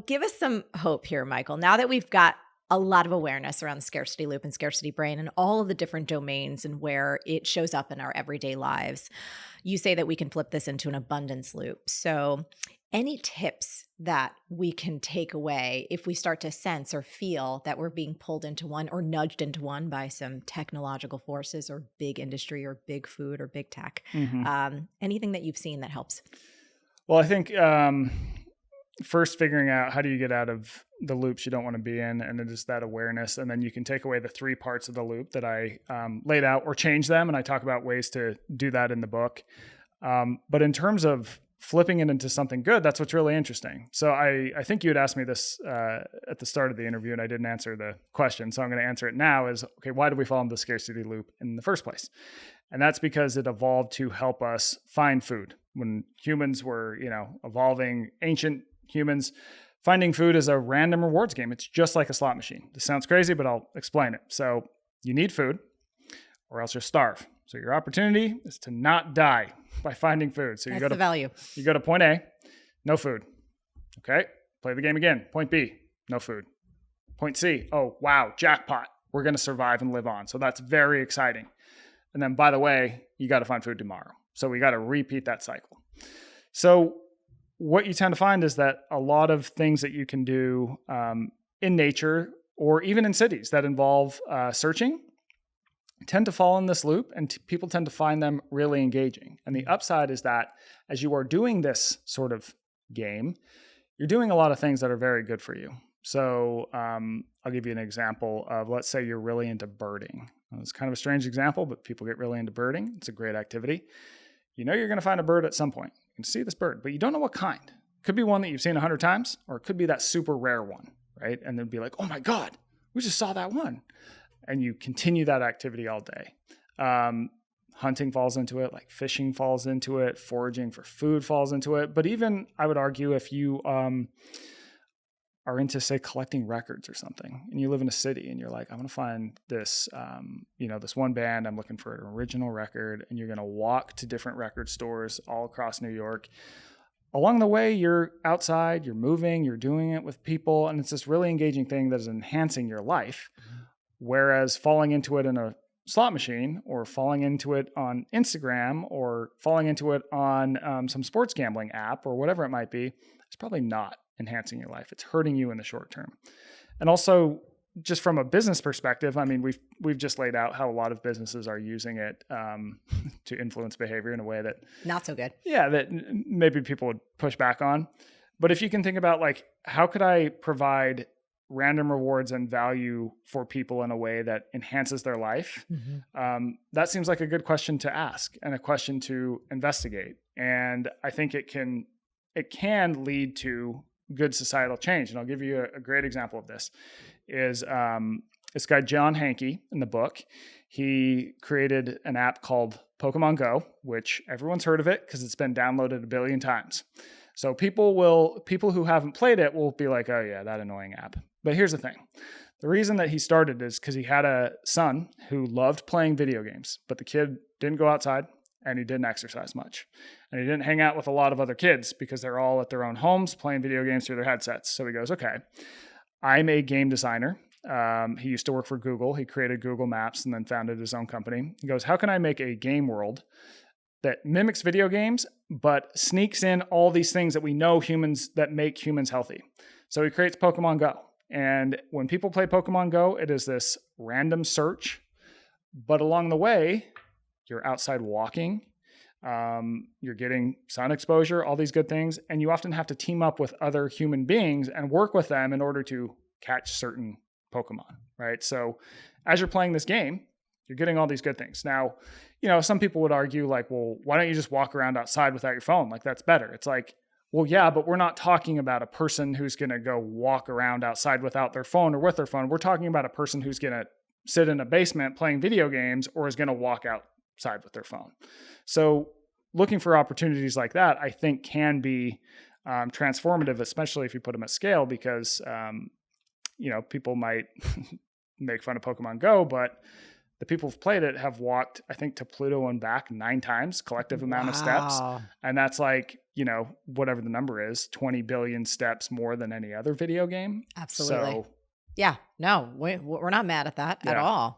give us some hope here, Michael. Now that we've got a lot of awareness around the scarcity loop and scarcity brain and all of the different domains and where it shows up in our everyday lives, you say that we can flip this into an abundance loop. So any tips that we can take away if we start to sense or feel that we're being pulled into one or nudged into one by some technological forces or big industry or big food or big tech? Anything that you've seen that helps? Well, I think first figuring out how do you get out of the loops you don't want to be in, and then just that awareness. And then you can take away the 3 parts of the loop that I laid out or change them. And I talk about ways to do that in the book. But in terms of flipping it into something good, that's what's really interesting. So I think you had asked me this at the start of the interview, and I didn't answer the question. So I'm going to answer it now is, okay, why did we fall into the scarcity loop in the first place? And that's because it evolved to help us find food. When humans were, evolving, ancient humans, finding food is a random rewards game. It's just like a slot machine. This sounds crazy, but I'll explain it. So you need food or else you'll starve. So your opportunity is to not die by finding food. So That's the value. You go to point A, no food. Okay, play the game again. Point B, no food. Point C, oh, wow, jackpot. We're going to survive and live on. So that's very exciting. And then, by the way, you got to find food tomorrow. So we got to repeat that cycle. So what you tend to find is that a lot of things that you can do in nature or even in cities that involve searching tend to fall in this loop, and people tend to find them really engaging. And the upside is that as you are doing this sort of game, you're doing a lot of things that are very good for you. So I'll give you an example of, let's say you're really into birding. It's kind of a strange example, but people get really into birding. It's a great activity. You know you're going to find a bird at some point. You can see this bird, but you don't know what kind. It could be one that you've seen 100 times, or it could be that super rare one, right? And then be like, oh my God, we just saw that one. And you continue that activity all day. Hunting falls into it, like fishing falls into it, foraging for food falls into it. But even, I would argue, if you are into, say, collecting records or something, and you live in a city and you're like, I'm going to find this, this one band, I'm looking for an original record, and you're going to walk to different record stores all across New York. Along the way, you're outside, you're moving, you're doing it with people, and it's this really engaging thing that is enhancing your life. Whereas falling into it in a slot machine, or falling into it on Instagram, or falling into it on some sports gambling app, or whatever it might be, it's probably not enhancing your life. It's hurting you in the short term. And also, just from a business perspective, I mean, we've just laid out how a lot of businesses are using it to influence behavior in a way that not so good. Yeah, that maybe people would push back on. But if you can think about, like, how could I provide random rewards and value for people in a way that enhances their life? That seems like a good question to ask and a question to investigate. And I think it can lead to good societal change. And I'll give you a great example of this is this guy, John Hankey, in the book. He created an app called Pokemon Go, which everyone's heard of it because it's been downloaded 1 billion times. So people who haven't played it will be like, oh yeah, that annoying app. But here's the thing. The reason that he started is because he had a son who loved playing video games, but the kid didn't go outside and he didn't exercise much. And he didn't hang out with a lot of other kids because they're all at their own homes playing video games through their headsets. So he goes, okay, I'm a game designer. He used to work for Google. He created Google Maps and then founded his own company. He goes, how can I make a game world that mimics video games, but sneaks in all these things that we know that make humans healthy? So he creates Pokemon Go. And when people play Pokemon Go, it is this random search. But along the way, you're outside walking, you're getting sun exposure, all these good things. And you often have to team up with other human beings and work with them in order to catch certain Pokemon, right? So as you're playing this game, you're getting all these good things. Now, some people would argue like, well, why don't you just walk around outside without your phone? Like, that's better. It's like, well, yeah, but we're not talking about a person who's going to go walk around outside without their phone or with their phone. We're talking about a person who's going to sit in a basement playing video games or is going to walk outside with their phone. So looking for opportunities like that, I think, can be transformative, especially if you put them at scale, because, people might make fun of Pokemon Go, but the people who've played it have walked, I think, to Pluto and back 9 times, collective amount of steps. And that's like, whatever the number is, 20 billion steps more than any other video game. Absolutely. So yeah, no, we're not mad at that at all.